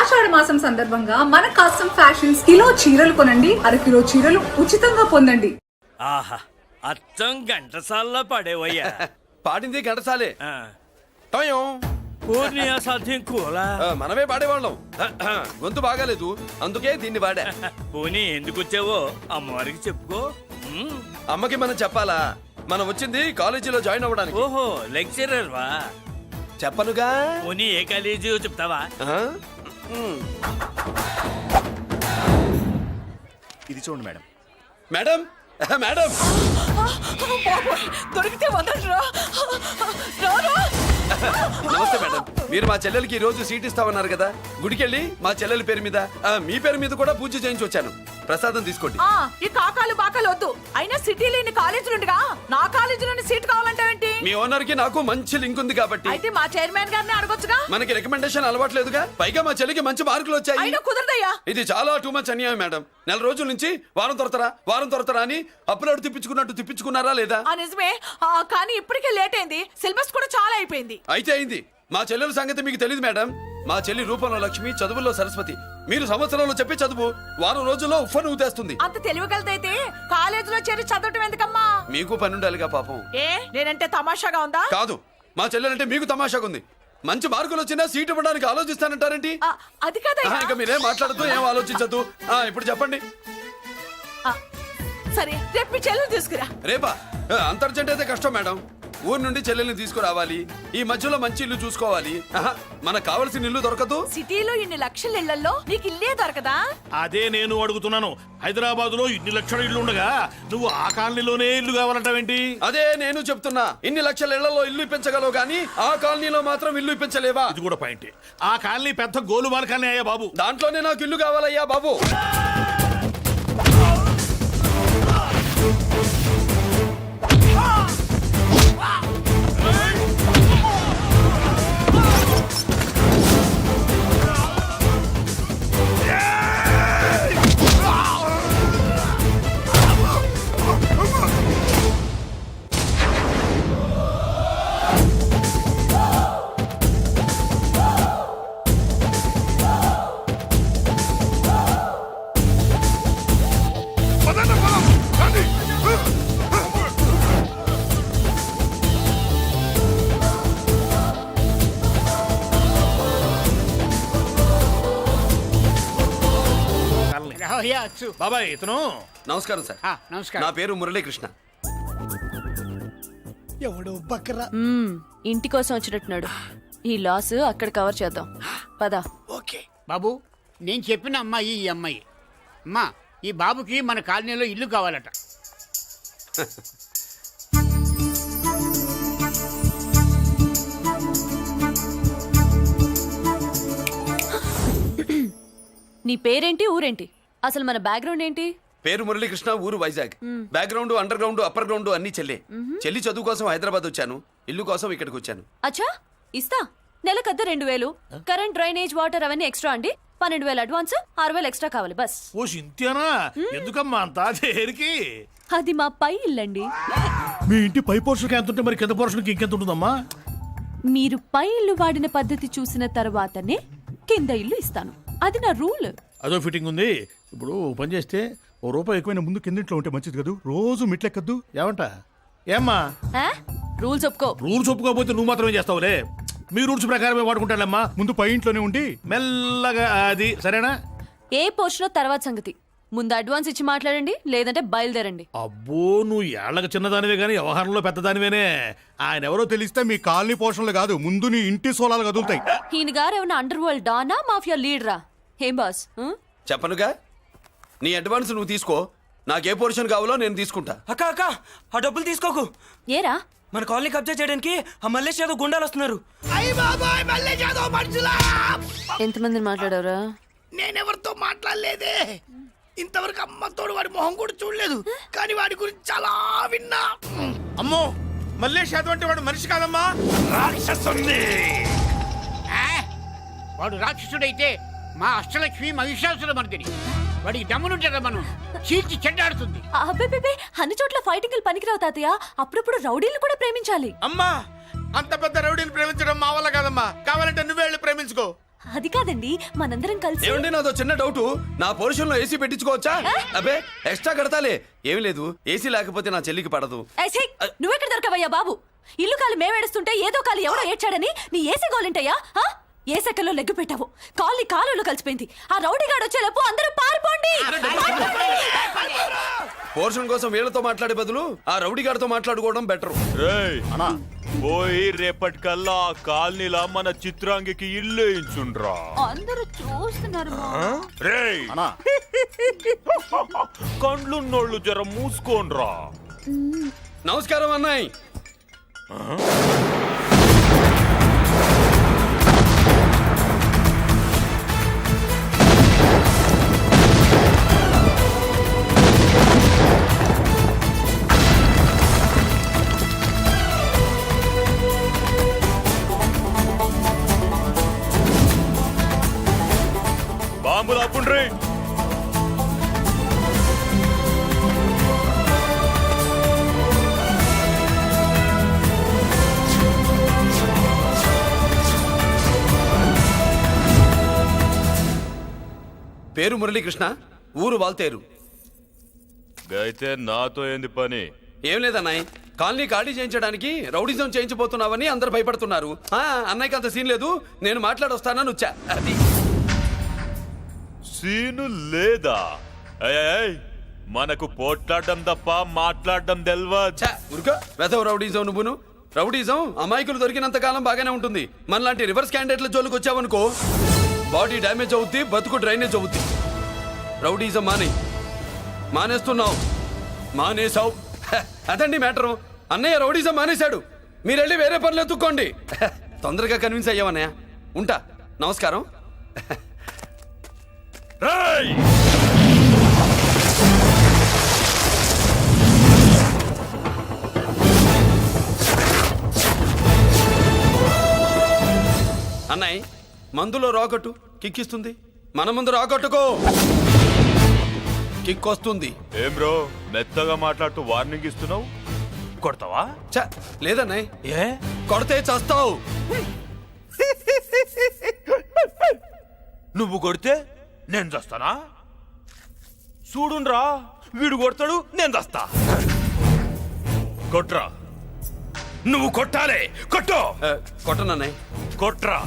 ఆషాఢ మాసం సందర్భంగా మన కస్టమ్ ఫ్యాషన్స్ కిలో చీరలు కొనండి, అరకిలో చీరలు ఉచితంగా పొందండి. ఆహా, అచ్చం ఘంటసాల్లో పడేవయ్యా. పాడింది ఘంటసాలే. టయం. పూర్ణి అసాధ్యం కూలా. మనమే పాడేవాళ్ళం. గొంతు బాగాలేదు, అందుకే దీన్ని పాడా. పోనీ ఎందుకు వచ్చావో అమ్మవారికి చెప్పుకో. అమ్మకి మనం చెప్పాలా? మనం వచ్చింది కాలేజీలో జాయిన్ అవ్వడానికి. ఓహో, లెక్చరర్ వా? చెప్పనుగా. పోనీ ఏ కాలేజీ చెప్తావా? ఇది చూడండి మేడం. మేడం మేడం దొరికితే నమస్తే మేడం. మీరు మా చెల్లెలకి ఈ రోజు సీట్ ఇస్తామన్నారు కదా, గుడికెళ్ళి మా చెల్లెల పేరు మీద మీ పేరు మీద కూడా పూజ చేయించి వచ్చాను. ప్రసాదం తీసుకోండి. ఈ కాకాలు బాకాలు వద్దు. అయినా సిటీలో ఇన్ని కాలేజీలు ఉండగా నా కాలేజీలోని సీట్ కావాలంటావేంటి? మీ ఓనర్ కి నాకు మంచి లింక్ ఉంది కాబట్టి. అయితే మా చైర్మన్ గారిని అడగొచ్చుగా. మనకి రికమెండేషన్ అలవాట్లేదుగా, పైగా మా చెల్లికి మంచి మార్కులు వచ్చాయి. అయినా కుదరదయ్యా. ఇది చాలా టూ మచ్ అన్యాయం మేడం. నెల రోజుల నుంచి వారం తొరతరా అని అప్లోడ్ తిప్పించుకున్నట్టు తిప్పించుకున్నారా లేదా? నిజమే, కానీ ఇప్పటికే లేట్ అయింది. సిలబస్ కూడా చాలా అయిపోయింది. అయితే అయింది. మా చెల్లెల సంగతి మీకు తెలియదు మేడం. మా చెల్లి రూపంలో లక్ష్మి, చదువుల్లో సరస్వతి. మీరు సంవత్సరంలో చెప్పి చదువు వారం రోజుల్లో ఉఫ్ఫను ఊతేస్తుంది. అంత తెలివిగలదైతే కాలేజీలో చేరి చదవటం ఎందుకమ్మా? మీకు పని ఉండాలిగా పాపం. నేనంటే తమాషాగా ఉందా? కాదు, మా చెల్లెలంటే మీకు తమాషాగా ఉంది. మంచి మార్కులు వచ్చినా సీట్ ఇవ్వడానికి ఆలోచిస్తానంటారేంటి? అది కాదయ్యా. ఇంకా మీరేం మాట్లాడుతూ ఏం ఆలోచించద్దు. ఇప్పుడు చెప్పండి. సరే, రేపు మీ చెల్లెలు తీసుకురా. రేపా? అంత అర్జెంట్ అయితే కష్టం మేడం. ఊరు నుండి చెల్లెల్ని తీసుకురావాలి, ఈ మధ్యలో మంచి ఇల్లు చూసుకోవాలి. మనకు కావలసిన ఇల్లు దొరకదు. సిటీలో ఇన్ని లక్షల ఇళ్లలో నీకు ఇల్లే దొరకదా? అదే నేను అడుగుతున్నాను. హైదరాబాద్ లో ఇన్ని లక్షల ఇల్లు ఉండగా నువ్వు ఆ కాలనీలోనే ఇల్లు కావాలంటావేంటి? అదే నేను చెప్తున్నా. ఇన్ని లక్షల ఇళ్లలో ఇల్లు ఇప్పించగలవు గానీ ఆ కాలనీలో మాత్రం ఇల్లు ఇప్పించలేవా? ఇది కూడా పాయింట్. ఆ కాలనీ పెద్ద గోలుమాల కాలనీ అయ్యా బాబు. దాంట్లోనే నాకు ఇల్లు కావాలయ్యా బాబు. బాబాయ్ ఇతను. నమస్కారం సార్. నమస్కారం. నా పేరు మురళీకృష్ణ. ఎవడు బకరా ఇంటి కోసం వచ్చినట్టున్నాడు. ఈ లాస్ అక్కడ కవర్ చేద్దాం పదా. ఓకే బాబు, నేను చెప్పిన అమ్మాయి ఈ అమ్మాయి. అమ్మా, ఈ బాబుకి మన కాలనీలో ఇల్లు కావాలట. నీ పేరేంటి, ఊరేంటి, అసలు మన బ్యాక్గ్రౌండ్ ఏంటి? పేరు మురళీకృష్ణ, ఊరు Vizag. Background, under ground, upper ground అన్ని చెల్లి. చెల్లి చదువు కోసం హైదరాబాద్ వచ్చాను, ఇల్లు కోసం ఇక్కడికి వచ్చాను. అచ్చా, ఇస్తా. నెలకద్ద 2000, కరెంట్, డ్రైనేజ్, వాటర్ అవన్నీ ఎక్స్ట్రా అండి. 12,000 అడ్వాన్స్, 6,000 ఎక్స్ట్రా కావాలి బస్. ఓ సింతేనా? ఎందుకమ్మా అంతా దేనికి? అది మా పై ఇల్లండి. మీ ఇంటి పై పోర్షన్కి ఎంత ఉంటే మరి కింద పోర్షన్కి ఇంకెంత ఉంటుందమ్మా? మీరు పై ఇల్లు వాడిన పద్ధతి చూసిన తర్వాతనే కింద ఇల్లు ఇస్తాను. అది నా రూల్. అదో ఫిట్టింగ్ ఉంది. ఇప్పుడు పని చేస్తే ₹1 ఎక్కువైనా ముందు కిందింట్లో ఉంటే మంచిది కదా, రోజు మిట్లెక్కద్దు. ఏమంటా? ఏమ్మా రూల్స్ ఒప్పుకో. రూల్స్ ఒప్పుకోకపోతే నువ్వు మాత్రమే చేస్తావులే. మీ రూల్స్ ప్రకారమే వాడుకుంటానమ్మా. ముందు పై ఇంట్లోనే ఉండి మెల్లగా అది సరేనా? ఏ పోర్షన్ తర్వాత సంగతి. ముందు అడ్వాన్స్ ఇచ్చి మాట్లాడండి, లేదంటే బయలుదేరండి. అబ్బో, నువ్వు ఏళ్ళకి చిన్నదానివే గానీ వ్యవహారంలో పెద్దదానివేనే. ఆయన ఎవరో తెలిస్తే మీ కాలనీ పోషణలు కాదు, ముందు నీ ఇంటి సోలాలు కదులుతాయి. ఈయన గారు ఏమన్నా అండర్ వరల్డ్ డానా, మాఫియా లీడరా? ఏం బాస్? చెప్పనుగా, నీ అడ్వాన్స్ నువ్వు తీసుకో, నాకే పోర్షన్ కావాలో నేను తీసుకుంటా. అక్క అక్క, ఆ డబ్బులు తీసుకోకు. ఏరా? మన కాలనీ కబ్జా చేయడానికి ఆ మల్లేష్ యాదవ్ గుండాలు వస్తున్నారు. ఎంతమందిని మాట్లాడారా? నేనెవరితో మాట్లాడలేదే. ఇంతవరకు అమ్మతోడు వాడి మొహం కూడా చూడలేదు, కానీ వాడి గురించి చాలా విన్నా. అమ్మో, మల్లేష్ యాదవ్ అంటే వాడు మనిషి కాదమ్మా, రాక్షసుని. వాడు రాక్షసుడైతే మా అష్టలక్ష్మి మహిషాసుల మర్దిని. వాడికి దమ్మునుంటారా మనం చీల్చి చెడ్డాడుతుంది. అబ్బే, అన్ని చోట్ల ఫైటింగ్ పనికిరావు తాతయ్య. అప్పుడప్పుడు రౌడీలు కూడా ప్రేమించాలి. అమ్మా, అంత పెద్ద రౌడీని ప్రేమించడం మా వల్ల కాదమ్మా. కావాలంటే నువ్వే వెళ్ళి ప్రేమించుకో. అది కాదండి మనందరం కలిసి ఏమండి నాదో చిన్న డౌట్, నా పోర్షన్ లో ఏసీ పెట్టించుకోవచ్చా? అబ్బే ఎక్స్ట్రా కడతాలే, ఏమి లేదు, ఏసీ లేకపోతే నా చెల్లికి పడదు. ఏయ్, ఛీ! నువ్వెక్కడ దొరకవయ్యా బాబు? ఇల్లు కాలు మేమేడుస్తుంటే ఏదో కాలు ఎవరో ఏడ్చాడని నీ ఏసీ గోలింటయ్యా? ఏ సెకల్లో లెగ్గు పెట్టావు, కాలి కాలులో కలిసిపోయింది. ఆ రౌడీగాడు వచ్చేలోపు అందరూ పారిపోండి. పోర్షన్ కోసం వీళ్ళతో మాట్లాడే బదులు ఆ రౌడీ గారితో మాట్లాడుకోవడం బెటర్. పోయి రేపటికల్లా ఆ కాలనీలా మన చిత్రాంగికి ఇల్లు వేయించుండ్రా. అందరూ చూస్తున్నారు రేయ్ కండ్లున్నోళ్ళు జర మూసుకోండ్రా. నమస్కారం అన్నాయ్. బాంబులు ఆపుండ్రీ. పేరు మురళీకృష్ణ, ఊరు వాల్తేరు. అయితే నాతో ఏంది పని? ఏం లేదన్నాయ్, కాలనీ ఖాళీ చేయించడానికి రౌడిజం చేయించబోతున్నావని అందరు భయపడుతున్నారు. అన్నయ్యకి అంత సీన్ లేదు, నేను మాట్లాడొస్తానని వచ్చా. అది సీను లేదా? ఏయ్, మనకు పోట్లాడడం తప్ప మాట్లాడడం తెల్వా. ఉరుక వెధవ రౌడీజం. నువ్వును రౌడీజం అమాయకులు దొరికినంత కాలం బాగానే ఉంటుంది. మనలాంటి రివర్స్ క్యాండిడేట్ల జోలికి వచ్చావనుకో బాడీ డ్యామేజ్ అవుద్ది, బతుకు డ్రైనేజ్ అవుద్ది. రౌడీజం మానేస్తున్నావు, మానేసావు. అదండి మ్యాటరు. అన్నయ్య రౌడీజం మానేశాడు, మీరెళ్ళి వేరే పనులు ఎత్తుక్కోండి. తొందరగా కన్విన్స్ అయ్యావన్నయ్య. ఉంటా, నమస్కారం. రేయ్ అన్నయ్య, మందులో రాకట్టు కిక్కిస్తుంది, మన ముందు రాకట్టుకో కిక్ వస్తుంది. ఏం బ్రో మెత్తగా మాట్లాడుతూ వార్నింగ్ ఇస్తున్నావు? కొడతావా? లేదన్నయ్య, ఏ కొడితే చస్తావు. నువ్వు కొడితే నేను చస్తానా? చూడుండ్రా, వీడు కొడతాడు, నేను చస్తా. కొట్రా, నువ్వు కొట్టాలే. కొట్టు. కొట్టనన్నయ్య, కొట్రా,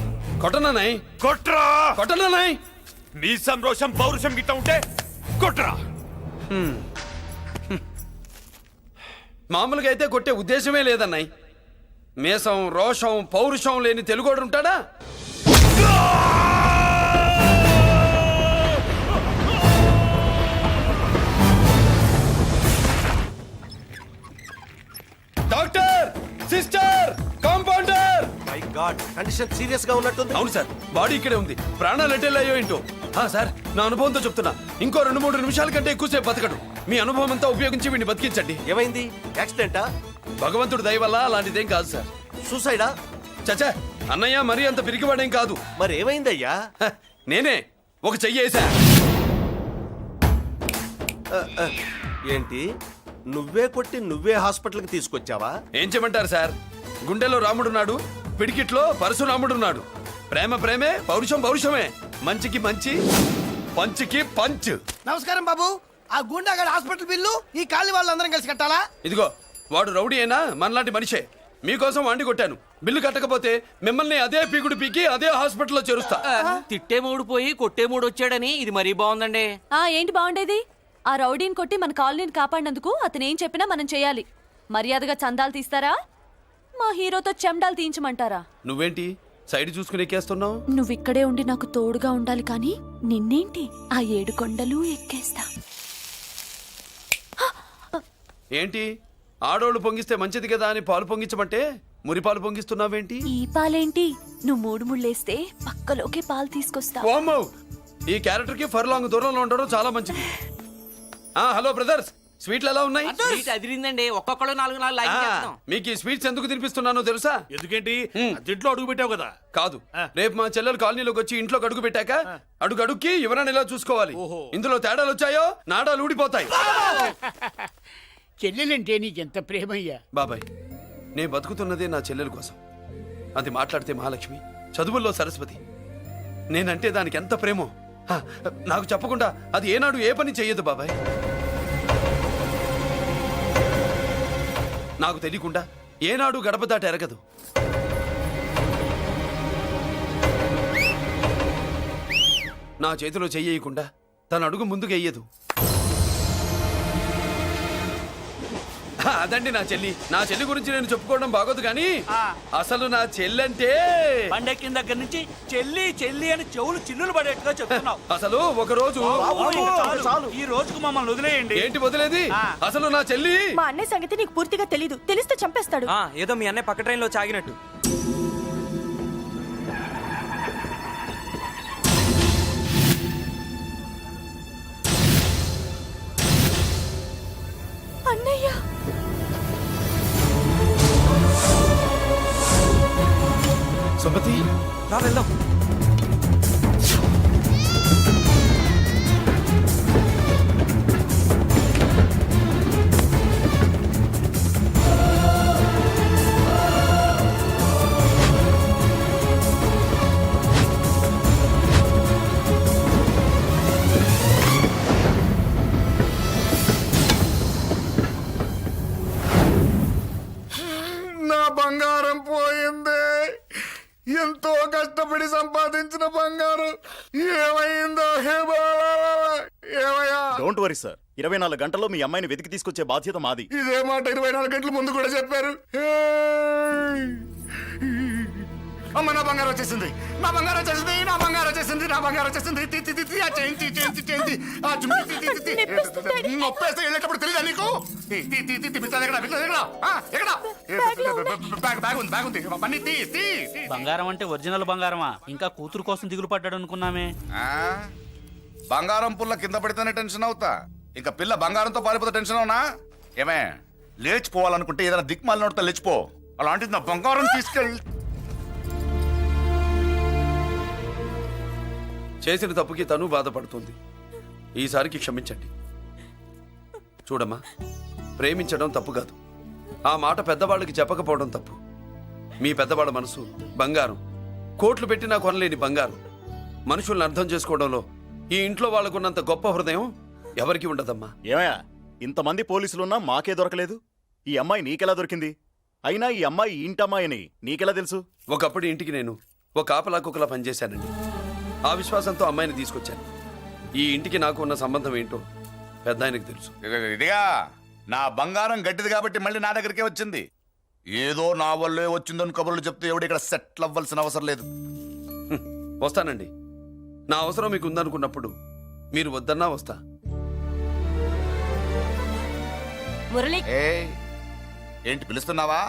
కొట్టనన్నయ్య, కొట్రా, కొట్టనన్నయ్య. మీ సంరోషం పౌరుషం గిట్ట ఉంటే కొట్రా. మామూలుగా అయితే కొట్టే ఉద్దేశమే లేదన్నయ్య. మేషం, రోషం, పౌరుషం లేని తెలుగోడు ఉంటాడా? Doctor, sister, compounder. My God, condition serious గా ఉన్నట్టుంది. అవును సార్, బాడీ ఇక్కడే ఉంది. ప్రాణాలు ఎట్టెళ్ళాయో ఏంటో. సార్, నా అనుభవంతో చెప్తున్నా, ఇంకో 2-3 నిమిషాల కంటే ఎక్కువసేపు బతకడు. మీ అనుభవం అంతా ఉపయోగించి వీడిని బతికించండి. ఏమైంది? యాక్సిడెంటా? భగవంతుడు దయ వల్ల అలాంటిదేం కాదు సార్. సూసైడా? చచ్చా, అన్నయ్య మరీ అంత పిరికివాడేం కాదు. మరి ఏమైందయ్యా? నేనే ఒక చెయ్యేసా. ఏంటి, నువ్వే కొట్టి నువ్వే హాస్పిటల్కి తీసుకొచ్చావా? ఏం చేయమంటారు సార్, గుండెలో రాముడున్నాడు, పిడికిట్లో పరశురాముడున్నాడు. ప్రేమ ప్రేమే, పౌరుషం పౌరుషమే. మంచికి మంచి, పంచికి పంచ్. నమస్కారం బాబు. ఆ గుండాగడ్ హాస్పిటల్ బిల్లు ఈ కాలనీ వాళ్ళందరం కలిసి కట్టాలా? ఇదిగో, వాడు రౌడీ అయినా మనలాంటి మనిషే. మీకోసం వండి కొట్టాను. బిల్లు కట్టకపోతే మిమ్మల్ని అదే పీకుడు పీకి అదే హాస్పిటల్లో చేరుస్తా. తిట్టే మూడు పోయి కొట్టే మూడు వచ్చాడని ఇది మరీ బాగుందండి. ఏంటి బాగుండేది? ఆ రౌడీని కొట్టి మన కాలనీని కాపాడినందుకు అతను ఏం చెప్పినా మనం చేయాలి. మర్యాదగా చందాలు తీస్తారా, మా హీరోతో చెండాలు తీయించమంటారా? నువ్వేంటి సైడ్ చూసుకుని ఎక్కేస్తున్నావు? నువ్విక్కడే ఉండి నాకు తోడుగా ఉండాలి, కానీ నిన్నేంటి ఆ 7 కొండలు ఎక్కేస్తా. ఏంటి, ఆడోళ్ళు పొంగిస్తే మంచిది కదా అని పాలు పొంగించమంటే మురిపాలు పొంగిస్తున్నావేంటి? ఈ పాలేంటి, నువ్వు 3 ముళ్ళేస్తే పక్కలోకే పాలు తీసుకొస్తా. ఓమ్మో, ఈ క్యారెక్టర్ కి ఫర్ లాంగ్ దూరంలో ఉండడం చాలా మంచిది. హలో బ్రదర్స్, స్వీట్లు ఎలా ఉన్నాయి? అదిరిందండి, ఒక్కొక్కడు 4 లైక్ చేస్తాం. మీకు ఈ స్వీట్స్ ఎందుకు తినిపిస్తున్నానో తెలుసా? ఎందుకేంటి, అద్దెంట్లో అడుగు పెట్టావు కదా. కాదు, రేపు మా చెల్లెలు కాలనీలోకి వచ్చి ఇంట్లోకి అడుగు పెట్టాక అడుగుకి ఎవరైనా ఇలా చూసుకోవాలి. ఇందులో తేడాలు వచ్చాయో నాడాలు ఊడిపోతాయి. చెల్లెలంటే నీకెంత ప్రేమయ్యా. బాబాయ్, నేను బతుకుతున్నదే నా చెల్లెల కోసం. అది మాట్లాడితే మహాలక్ష్మి, చదువుల్లో సరస్వతి. నేనంటే దానికి ఎంత ప్రేమో. హ, నాకు చెప్పకుండా అది ఏనాడు ఏ పని చెయ్యదు బాబాయ్. నాకు తెలియకుండా ఏనాడు గడప దాట ఎరగదు. నా చేతిలో చెయ్యకుండా తన అడుగు ముందుకు వెయ్యదు. అదండి నా చెల్లి. నా చెల్లి గురించి నేను చెప్పుకోవడం బాగోదు కానీ అసలు నా చెల్లంటే పండెక్కిన దగ్గర నుంచి చెల్లి చెల్లి అని చెవులు చిల్లులు పడేట్టుగా చెప్తున్నావు. అసలు ఒక రోజు ఈ రోజుకు మమ్మల్ని వదిలేయండి. ఏంటి వదిలేది? అసలు నా చెల్లి మా అన్నయ్య సంగతి నీకు పూర్తిగా తెలీదు. తెలిస్తే చంపేస్తాడు. ఏదో మీ అన్నయ్య పక్క ట్రైన్లో చాగినట్టు. అన్నయ్య సుమతి రా వెళ్దాం. నా బంగారం పోయింది. ఎంతో కష్టపడి సంపాదించిన బంగారం ఏమైందో హే బాబా, ఏమయ్యా? డోంట్ వరీ సార్, 24 గంటల్లో మీ అమ్మాయిని వెతికి తీసుకొచ్చే బాధ్యత మాది. ఇదే మాట 24 గంటల ముందు కూడా చెప్పారు. అమ్మ, నా బంగారం వచ్చేసింది, నా బంగారం వచ్చేసింది, నా బంగారం వచ్చేసింది, నా బంగారం వచ్చేసింది. ఆ చేయించి చేయించి చేయించి ఆ చుమ్మి నొప్పేస్తే వెళ్ళేటప్పుడు తెలియదా నీకు? బ్యాగ్ ఉంది, బ్యాగ్ ఉంది. పని తీ. బంగారం అంటే ఒరిజినల్ బంగారమా? ఇంకా కూతురు కోసం దిగులు పడ్డాడు అనుకున్నామే. బంగారం పుల్ల కింద పడితేనే టెన్షన్ అవుతా, ఇంకా పిల్ల బంగారంతో పారిపోతే టెన్షన్ అవునా? ఏమే, లేచిపోవాలనుకుంటే ఏదైనా దిక్మాలినోడితో లేచిపో. అలాంటిది నా బంగారం తీసుకెళ్ళి. చేసిన తప్పుకి తను బాధపడుతుంది. ఈసారికి క్షమించండి. చూడమ్మా, ప్రేమించడం తప్పు కాదు. ఆ మాట పెద్దవాళ్ళకి చెప్పకపోవడం తప్పు. మీ పెద్దవాళ్ళ మనసు బంగారం, కోట్లు పెట్టినా కొనలేని బంగారం. మనుషుల్ని అర్థం చేసుకోవడంలో ఈ ఇంట్లో వాళ్ళకున్నంత గొప్ప హృదయం ఎవరికి ఉండదమ్మా. ఏమయ్యా, ఇంతమంది పోలీసులున్నా మాకే దొరకలేదు. ఈ అమ్మాయి నీకెలా దొరికింది? అయినా ఈ అమ్మాయి ఈ ఇంటమ్మాయి అని నీకెలా తెలుసు? ఒకప్పుడు ఇంటికి నేను ఒక ఆపలా కుక్కలా పనిచేశానండి. ఆ విశ్వాసంతో అమ్మాయిని తీసుకొచ్చాను. ఈ ఇంటికి నాకు ఉన్న సంబంధం ఏంటో పెద్ద ఆయనకు తెలుసు. ఇదిగా నా బంగారం గట్టిది కాబట్టి మళ్ళీ నా దగ్గరికే వచ్చింది. ఏదో నా వల్లే వచ్చిందని కబుర్లు చెప్తే ఎవడు ఇక్కడ సెటిల్ అవ్వాల్సిన అవసరం లేదు. వస్తానండి. నా అవసరం మీకు ఉందనుకున్నప్పుడు మీరు వద్దన్నా వస్తా. మురళి, ఏంటి పిలుస్తున్నావా?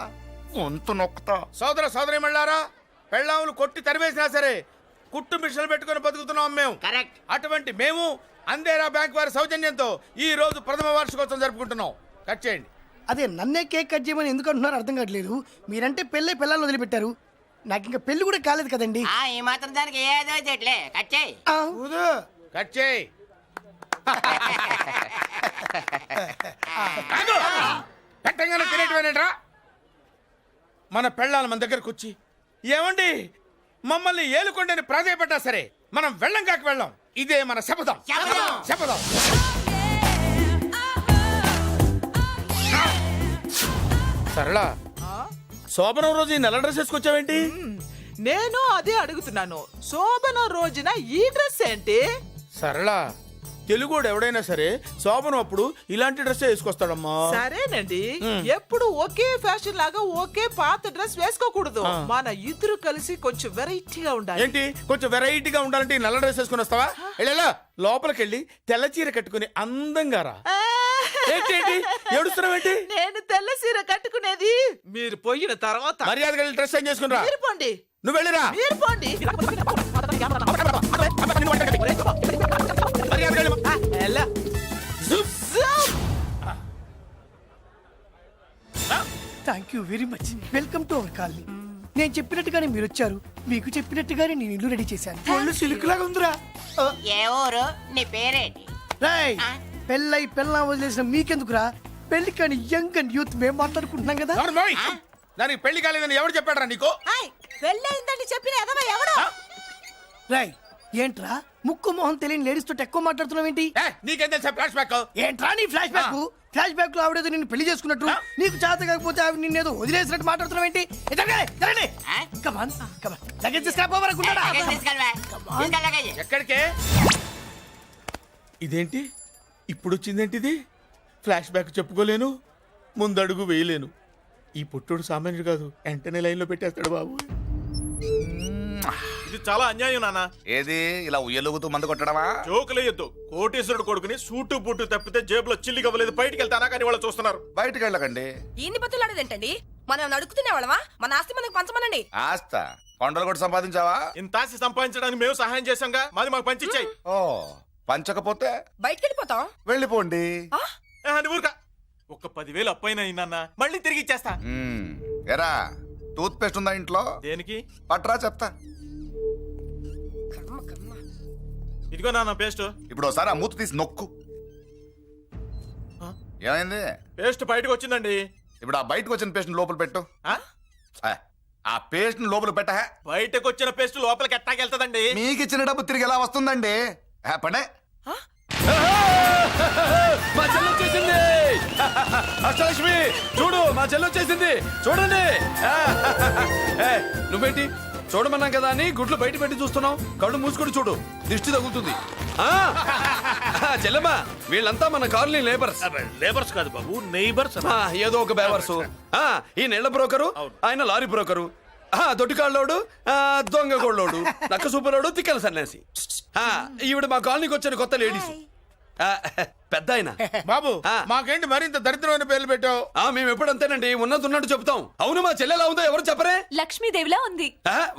వంతు నొక్కుతా. సోదర సోదరి మళ్ళారా, పెళ్ళాములు కొట్టి తరివేసినా సరే కుట్టు మిషన్లు పెట్టుకుని బతుకుతున్నాం మేము. కరెక్ట్. అటువంటి మేము అందేరా బ్యాంక్ వారి సౌజన్యంతో ఈ రోజు ప్రథమ వార్షికోత్సవం జరుపుకుంటున్నాం. కట్ చేయండి. అదే నన్నే కేక్ కట్ చేయమని ఎందుకు అంటున్నారో అర్థం కావట్లేదు. మీరంటే పెళ్ళే పిల్లలు వదిలిపెట్టారు, నాకు ఇంకా పెళ్లి కూడా కాలేదు కదండి. ఈ మాత్రం దానికి ఏదో చెట్లే కట్ చేయి. కట్ చేయి. పెట్టంగానే తినేటివేనేట్రా? మన పెళ్ళాలు మన దగ్గరకు వచ్చి ఏమండి మమ్మల్ని ఏలుకొండని ప్రాధాయపడ్డా సరే మనం వెళ్ళం కాక వెళ్ళం. ఇదే మన శపథం. శపథం. సరళ, శోభనం రోజు ఈ నల్ల డ్రెస్ వేసుకొచ్చావేంటి? నేను అదే అడుగుతున్నాను. శోభన రోజున ఈ డ్రెస్ ఏంటి? సరళ, తెలుగుడు ఎవడైనా సరే శోభనం అప్పుడు ఇలాంటి డ్రెస్ వేసుకొస్తాడమ్మా. సరేనండి, ఎప్పుడు ఒకే ఫ్యాషన్ లాగా ఒకే పాత డ్రెస్ వేసుకోకూడదు. మన ఇద్దరు కలిసి కొంచెం వెరైటీగా ఉండాలి. ఏంటి కొంచెం వెరైటీగా ఉండాలంటే ఈ నల్ల డ్రెస్ వేసుకుని వస్తావా? వెళ్ళా లోపలికి వెళ్ళి తెల్ల చీర కట్టుకుని అందంగా రా. ఏంటి ఏడుస్తున్నావేంటి? నేను తెల్ల చీర కట్టుకునేది మీరు పోయిన తర్వాత. మర్యాదగా వెళ్ళి డ్రెస్ చేంజ్ చేసుకుని రా. మీరు పోండి. నువ్వు వెళ్ళిరా. మీరు పోండి. మర్యాదగా వెళ్ళి. ఎలా? Thank you very much. Welcome to our colony. నేను చెప్పినట్టుగానే మీరు వచ్చారు, మీకు చెప్పినట్టుగానే నేను ఇల్లు రెడీ చేశాను. ఒళ్ళు సిల్క్ లాగా ఉందిరా. ఏ ఊరు? నీ పేరేంటి? రాయ్, పెళ్ళై పెళ్ళా వదిలేసిన మీకెందుకురా? పెళ్లి కాని యంగ్ అండ్ యూత్ మేము మాట్లాడుకుంటున్నాం కదా. దానికి పెళ్లి కాలేదని ఎవరు చెప్పాడరా నీకు? పెళ్ళయిందని చెప్పిన ఎదవ ఎవడు? రాయ్, ఏంట్రా ముక్కు మొహం తెలియని లేడీస్ తోటి ఎక్కువ మాట్లాడుతున్నావు ఏంటి? నీకేం తెలుసా ఫ్లాష్ బ్యాక్? ఏంట్రా నీ ఫ్లాష్ బ్యాక్? ఫ్లాష్ బ్యాక్ లో ఆవిడేదో నిన్ను పెళ్లి చేసుకున్నట్టు, నీకు చేత కాకపోతే ఆవిడ నిన్నేదో వదిలేసినట్టు మాట్లాడుతున్నావు ఏంటి? ఎక్కడికే? ఇదేంటి ఇప్పుడు వచ్చిందేంటి ఇది? ఫ్లాష్ బ్యాక్ చెప్పుకోలేను, ముందడుగు వేయలేను. ఈ పుట్టుడు సామాన్యుడు కాదు, వెంటనే లైన్ లో పెట్టేస్తాడు బాబు. ఇది చాలా అన్యాయం నాన్న. ఏది ఇలా ఉయ్యలుగుతూ మందు కొట్టడమా? జోకులేయొద్దు. కోటేశ్వరుడు కొడుకుని సూటు బూటు తప్పితే జేబులో చిల్లి కవ్వలేదు, బయటికి వెళ్తానా కానీ వాళ్ళు చూస్తున్నారు. బయటికి వెళ్ళకండి. ఈయన్ని బతులాడేదేంటండి? మనం నడుకుతున్న వాళ్ళమా? మన ఆస్తి మనకు పంచమనండి. ఆస్త కొండలు కూడా సంపాదించావా? ఇంత ఆస్తి సంపాదించడానికి మేము సహాయం చేశాంగా, మాది మాకు పంచిచ్చాయి. ఓ పంచకపోతే బయటికి వెళ్ళిపోతాం. వెళ్ళిపోండి. ఊరుక. ఒక 10,000 అప్పైనా నాన్న, మళ్ళీ తిరిగి ఇచ్చేస్తా. ఎరా టూత్ పేస్ట్ ఉందా ఇంట్లో? దేనికి? పట్రా చెప్తా. ఇదిగో నాన్న పేస్ట్. ఇప్పుడు ఒకసారి ఆ మూత తీసి నొక్కు. ఏమైంది? పేస్ట్ బయటకు వచ్చిందండి. ఇప్పుడు ఆ బయటకు వచ్చిన పేస్ట్ లోపల పెట్టు. ఆ? ఆ పేస్ట్ లోపల పెట్ట. బయటకు వచ్చిన పేస్ట్ లోపలికి ఎట్టాకెళ్తదండి? మీకు ఇచ్చిన డబ్బు తిరిగి ఎలా వస్తుందండి? పడే మా చెల్లి వచ్చేసింది. అష్టలక్ష్మి చూడు, మా చెల్లి వచ్చేసింది చూడండి. నువ్వేంటి చూడమన్నాం కదా అని గుడ్లు బయట పెట్టి చూస్తున్నావు? కళ్ళు మూసుకొని చూడు, దిష్టి తగులుతుంది. చెల్లెమ్మా, వీళ్ళంతా మన కాలనీ లేబర్స్. లేబర్స్ కాదు బాబు, నైబర్స్. ఏదో ఒక బేవర్సు. ఈ నెళ్ల బ్రోకరు, ఆయన లారీ బ్రోకరు, దొడ్డికాళ్ళోడు, దొంగ గోళ్ళోడు, నక్క సూపరోడు, తిక్కల సన్యాసి. ఈవిడ మా కాలనీకి వచ్చిన కొత్త లేడీస్. పెద్ద ఆయన. బాబు మాకేంటి మరింత దరిద్రమైన పేర్లు పెట్టావు? మేము ఎప్పుడంతేనండి, ఉన్నది ఉన్నట్టు చెప్తాం. అవును, మా చెల్లెలా ఉందో ఎవరు చెప్పరే? లక్ష్మీదేవిలా ఉంది.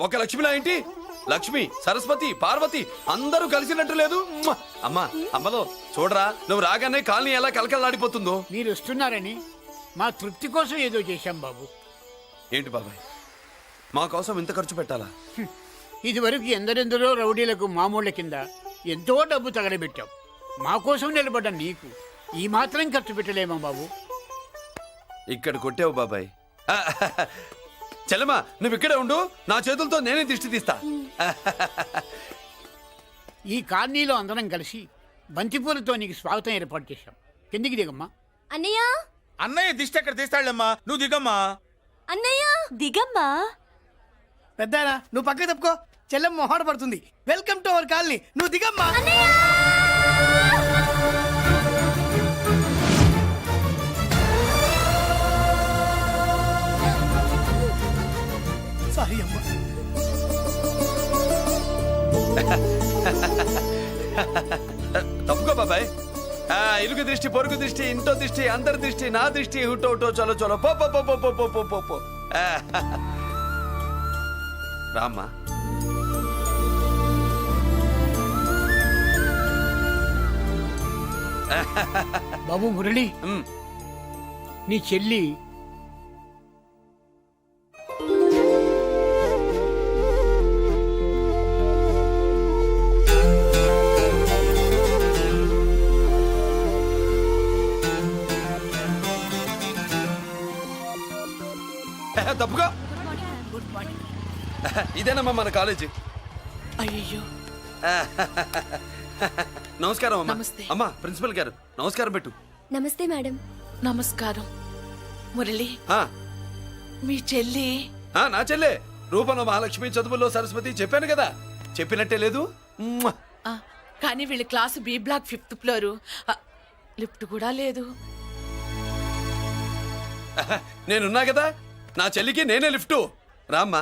ఒక లక్ష్మిలా ఏంటి? లక్ష్మి, సరస్వతి, పార్వతి అందరూ కలిసినట్టు లేదు. అమ్మా, అమ్మలో చూడరా, నువ్వు రాగానే కాలనీ ఎలా కలకలాడిపోతుందో. మీరు వస్తున్నారని మా తృప్తి కోసం ఏదో చేశాం బాబు. ఏంటి బాబాయ్, మా కోసం ఇంత ఖర్చు పెట్టాలా? ఇదివరకు ఎందరెందరో రౌడీలకు మామూళ్ళ కింద ఎంతో డబ్బు తగలబెట్టాం. మా కోసం నిలబడ్డ నీకు ఈ మాత్రం ఖర్చు పెట్టలేమా బాబు? ఇక్కడ కొట్టావు బాబాయ్. చెల్లెమ్మా, నువ్వు ఇక్కడే ఉండు, నా చేతులతో నేనే దిష్టి తీస్తా. ఈ కాలనీలో అందరం కలిసి బంతిపూలతో నీకు స్వాగతం ఏర్పాటు చేశాం. కిందికి దిగమ్మా. అన్నయ్య, అన్నయ్య దిష్టి ఎక్కడ తీస్తాడమ్మా? నువ్వు దిగమ్మా. అన్నయ్య దిగమ్మా. పెద్దాయనా, నువ్వు పక్కకి తప్పుకో, చెల్లెమ్మ మొహాట పడుతుంది. వెల్కమ్ టు అవర్ కాలనీ, నువ్వు దిగమ్మా. సారీ అమ్మా. తప్పుకో బాబాయ్. ఇరుగు దృష్టి, పొరుగు దృష్టి, ఇంటో దృష్టి, అందరి దృష్టి, నా దృష్టి, హుటో హుటో, చలో చలో, పో పో పో పో పో పో పో పో. రామ్మా. బాబు మురళి, నీ చెల్లి తప్పుకో. ఇదేనమ్మా మన కాలేజీ. అయ్యో, నమస్కారం అమ్మా. నమస్తే. అమ్మా, ప్రిన్సిపల్ గారు నమస్కారం పెట్టు. నమస్తే మేడం. నమస్కారం. మురళి, ఆ, మీ చెల్లి నా చెల్లె రూపంలో మహాలక్ష్మి, చదువుల్లో సరస్వతి. చెప్పాను కదా, చెప్పినట్టే లేదు. కానీ వీళ్ళ class B block 5th floor. Lift కూడా లేదు. నేనున్నా కదా, నా చెల్లికి నేనే లిఫ్టు. రామ్మా.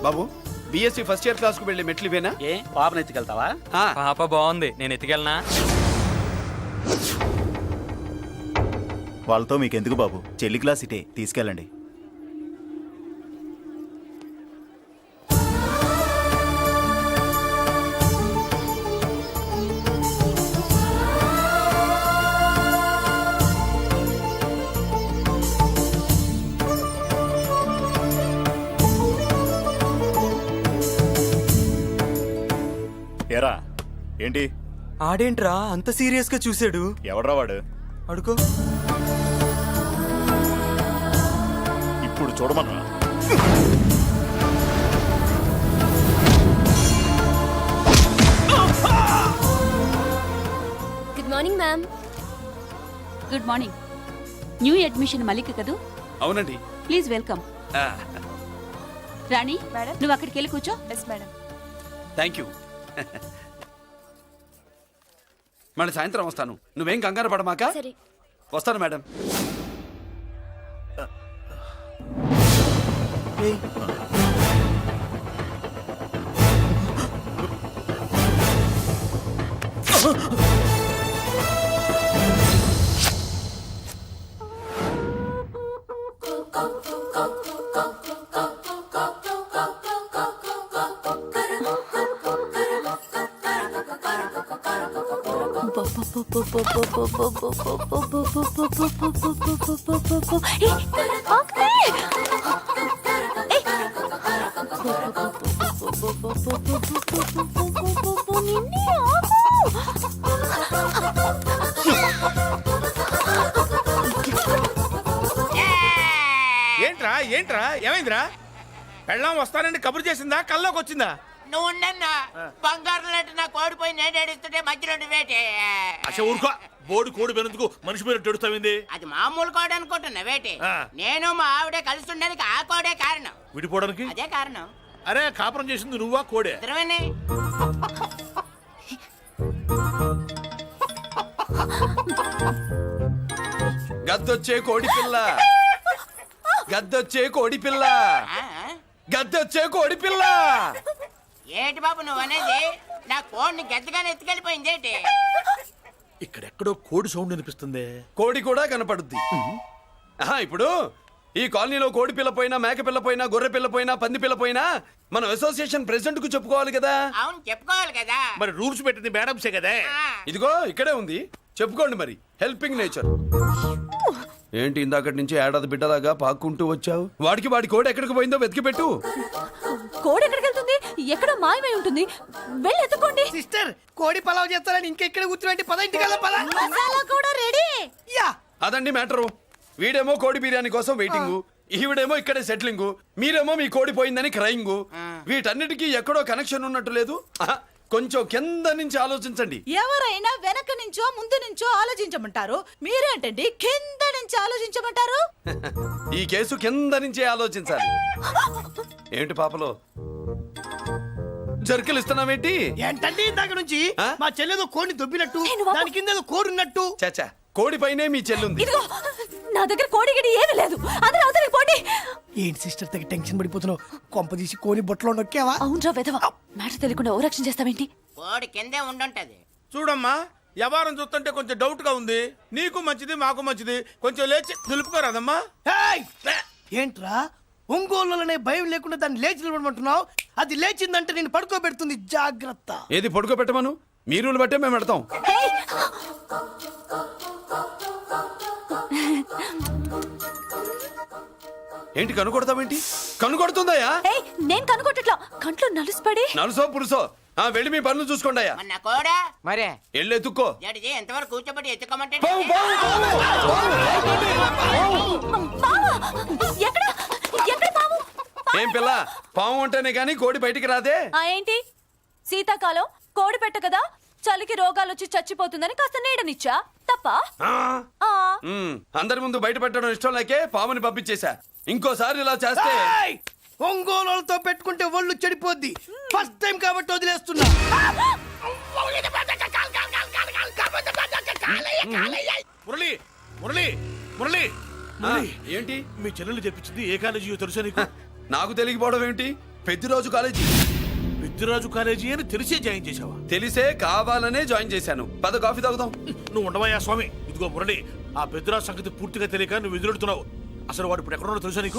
బాబు, బిఎస్సి ఫస్ట్ ఇయర్ క్లాస్ కు వెళ్ళి మెట్లు ఇవేనా? ఏ పాపను ఎత్తుకెళ్తావా? పాప బాగుంది, నేను ఎత్తుకెళ్ళనా? వాళ్ళతో మీకెందుకు బాబు, చెల్లి క్లాస్ ఇటే, తీసుకెళ్ళండి. ఏరా ఏంటి? ఆడేంట్రా అంత సీరియస్ గా చూసాడు? ఎవడ్రా వాడు? అడుకో. చూడమన్నా. Good morning ma'am. Good morning. New admission Malik కదూ? అవునండి. Please welcome. ఆ, రాణి మేడం, నువ్వు అక్కడికి వెళ్ళి కూర్చో. Yes madam. Thank you. మళ్ళీ సాయంత్రం వస్తాను, నువ్వేం కంగారు పడమాక. సరే. వస్తాను మేడం. ఏంట్రా ఏంట్రా ఏమైందిరా? పెళ్ళాం వస్తానండి కబురు చేసిందా, కల్లోకి వచ్చిందా? నువ్వు ఉండన్నా బంగారం లాంటి నా కోడిపోయి నేను ఏడుస్తుంటే మధ్యలో నువ్వేటే. అసలు ఊరుకో, బోడి కోడి పెనందుకు మనిషి మీద తెడుస్తావింది. అది మామూలు కోడి అనుకుంటున్నా వేటే. ఆ. నేను మా ఆవిడే కలిసి ఉండడానికి ఆ కోడే కారణం. విడిపోవడానికి? అదే కారణం. అరే కాపురం చేసింది నువ్వా కోడే? ఇద్దరమేనే. గద్దొచ్చే కోడి పిల్ల, గద్దొచ్చే కోడి పిల్ల, ఆ? గద్దొచ్చే కోడి పిల్ల. ఏంటి బాబు నువ్వు అనేది? నా కోడిని గద్దగానే ఎత్తుకెళ్ళిపోయింది ఏంటి? ఇక్కడెక్కడో కోడి సౌండ్ అనిపిస్తుంది. కోడి కూడా కనపడుద్ది. ఆహా, ఇప్పుడు ఈ కాలనీలో కోడి పిల్ల పోయినా, మేక పిల్ల పోయినా, గొర్రె పిల్ల పోయినా, పంది పిల్ల పోయినా మనం అసోసియేషన్ ప్రెసిడెంట్ కు చెప్పుకోవాలి కదా. అవును చెప్పుకోవాలి కదా. మరి రూల్స్ పెట్టింది మేడమ్సే కదా. ఆ. ఇదిగో ఇక్కడే ఉంది, చెప్పుకోండి మరి. Helping nature. ఏంటి ఇందాకటి నుంచి ఏడాది బిడ్డలాగా పాక్కుంటూ వచ్చావు? వాడి కోడి ఎక్కడికి పోయిందో వెతికి పెట్టు. కోడి ఎక్కడికి వెళ్తుంది? ఎక్కడో మాయమై ఉంటుంది. వెళ్ళి ఎత్తుకోండి. సిస్టర్ కోడి పలావ్ చేస్తారని ఇంకెక్కడ కూర్చోండి. పద ఇంటికి మసాలా కూడా రెడీ. అదండి మ్యాటరు. వీడేమో కోడి బిర్యానీ కోసం వెయిటింగ్, ఈవిడేమో ఇక్కడే సెటిలింగ్, మీరేమో మీ కోడి పోయిందని క్రయింగ్. వీటన్నిటికీ ఎక్కడో కనెక్షన్ ఉన్నట్టు లేదు. ఆహా, కొంచెం కింద నుంచి ఆలోచించండి. ఎవరైనా వెనక నుంచో ముందు నుంచో ఆలోచించమంటారు, మీరేంటండి కింద నుంచి ఆలోచించమంటారు? ఈ కేసు కింద నుంచే ఆలోచించాలి. ఏంటి పాపలో జర్కలు ఇస్తున్నావేంటి? ఏంటండి ఇందాక నుంచి ఆ? మా చెల్లెదో కోడిని దొబ్బినట్టు, నేను బాబు. దాని కింద కోడి ఉన్నట్టు. చాచా, కోడి పైనే మీ చెల్లుంది. ఇదిగో నా దగ్గర కోడి గిడి ఏమీ లేదు. అందరూ అవతలికి పోండి. ఏంటి సిస్టర్ తగ్గ టెన్షన్ పడిపోతున్నావు? కొంప తీసి కోడి బొట్టలో నొక్కావా? అవునరా వెధవ, మ్యాటర్ తెలియకుండా ఓ రక్షణ చేస్తావేంటి? కోడి కిందే ఉండుంటది. చూడమ్మా, వ్యవహారం చూస్తుంటే కొంచెం డౌట్ గా ఉంది. నీకు మంచిది, మాకు మంచిది. కొంచెం లేచి నిలుపుకోరాదమ్మా. ఏంట్రా ఒంగోలులోనే భయం లేకుండా దాన్ని లేచి నిలబడమంటున్నావు? అది లేచిందంటే నేను పడుకోబెడుతుంది, జాగ్రత్త. ఏది పడుకోబెట్టమను, మీ రూల్ బట్టే మేము పెడతాం. హేయ్! ఏంటి కనుకొడతావేంటి? కనుకొడుతుందయ్యా? హేయ్, నేను కనుకొట్టట్లా. కంట్లో నలుసుపడి. నలుసో పురుసో వెళ్ళి మీ పనులు చూసుకోండి అయ్యా. నా కోడా మరే వెళ్ళి ఎత్తుక్కో. జడిజీ ఎంతవరకు కూర్చోబెట్టి ఎత్తుకోమంటే పావు, పావు, పావా! ఎక్కడ ఎక్కడ పాము? ఏం పిల్ల, పాము ఉంటేనే గాని కోడి బయటికి రాదే. ఏంటి శీతాకాలం కోడి పెట్ట కదా, చలికి రోగాలు వచ్చి చచ్చిపోతుందని కాస్త నీడనిచ్చా. తప్ప? అందరి ముందు బయట పెట్టడం ఇష్టం లేకే పాముని పంపించేశా. ఇంకోసారి ఇలా చేస్తే ఒంగోలుతో పెట్టుకుంటే ఒళ్ళు చెడిపోద్ది. ఫస్ట్ టైం కాబట్టి వదిలేస్తున్నా. మురళి మురళి మురళి ఆ, ఏంటి మీ చెల్లెలు చెప్పించింది ఏ కాలేజీ తెలుసా నీకు? నాకు తెలియకపోవడం ఏంటి? పెద్దిరాజు కాలేజీ. విద్యరాజు కాలేజీ అని తెలిసే జాయిన్ చేసావా? తెలిసే కావాలనే జాయిన్ చేశాను. పద కాఫీ తాగుదాం. నువ్వు ఉండవయ్యా స్వామి. ఇదిగో మురళి, ఆ పెద్దరాజు సంగతి పూర్తిగా తెలియక నువ్వు ఎదురెడుతున్నావు. అసలు వాడు ఇప్పుడు ఎక్కడున్నాడో తెలుసా నీకు?